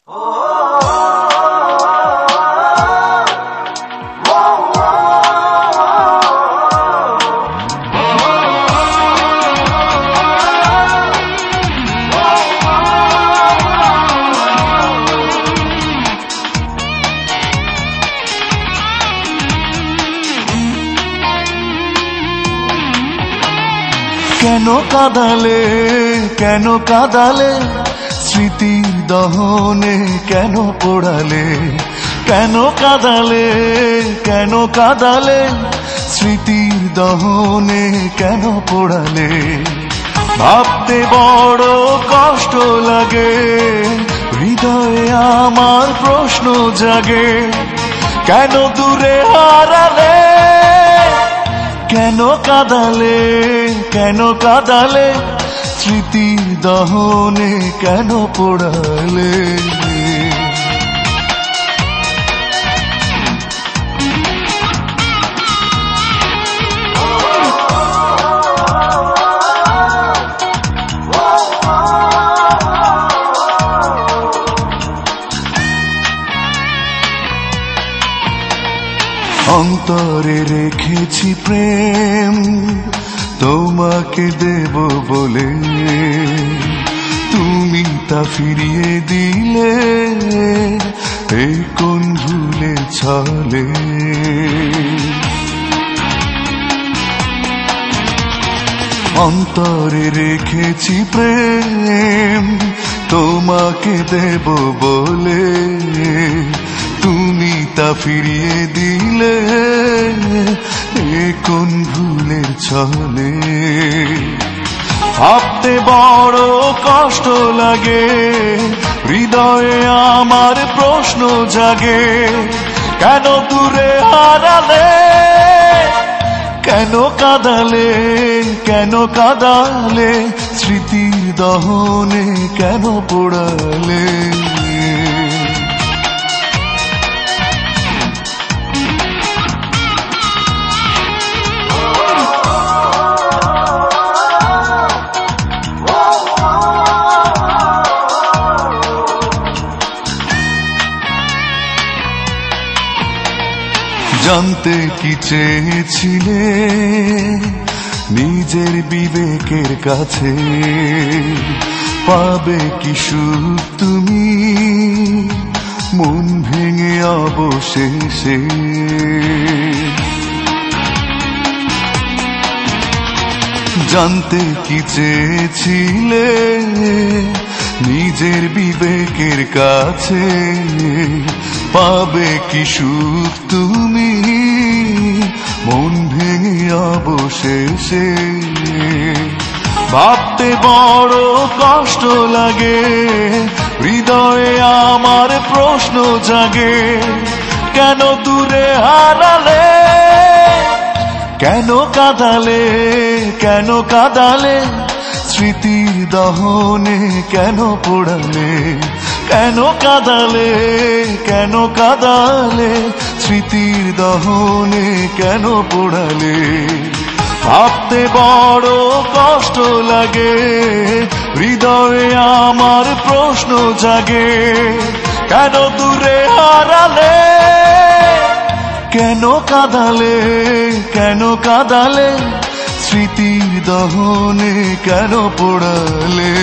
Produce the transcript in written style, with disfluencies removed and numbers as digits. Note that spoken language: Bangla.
কেন কাঁদালে স্মৃতির দহনে কেন পোড়ালে, কেন কাঁদালে স্মৃতির দহনে কেন পোড়ালে। ভাবতে বড় কষ্ট লাগে, হৃদয়ে আমার প্রশ্ন জাগে, কেন দূরে হারালে, কেন কাঁদালে স্মৃতির দহনে কেন পোড়ালে। অন্তরে রেখেছি প্রেম তোমাকে দেব বলে, তুমি তা ফিরিয়ে দিলে এই কোন ভুলে ছলে। অন্তরে রেখেছি প্রেম তোমাকে দেব বলে, তুমি তা ফিরিয়ে দিলে কোন ভুলের ছলে। ভাবতে বড় কষ্ট লাগে, হৃদয়ে আমার প্রশ্ন জাগে, কেন দূরে হারালে, কেন কাঁদালে স্মৃতির দহনে কেন পোড়ালে। জানতে কি চেয়েছিলে নিজের বিবেকের কাছে, পাবে কি সুখ তুমি মন ভেঙে অবশেষে। জানতে কি চেয়েছিলে নিজের বিবেকের কাছে, পাবে কি সুখ তুমি মন ভেঙে অবশেষে। ভাবতে বড় কষ্ট লাগে, হৃদয়ে আমার প্রশ্ন জাগে, কেন দূরে হারালে, কেন কাঁদালে স্মৃতির দহনে কেন পোড়ালে, কেন কাঁদালে স্মৃতির দহনে কেন পোড়ালে। ভাবতে বড় কষ্ট লাগে, হৃদয়ে আমার প্রশ্ন জাগে, কেন দূরে হারালে, কেন কাঁদালে স্মৃতির দহনে কেন পোড়ালে।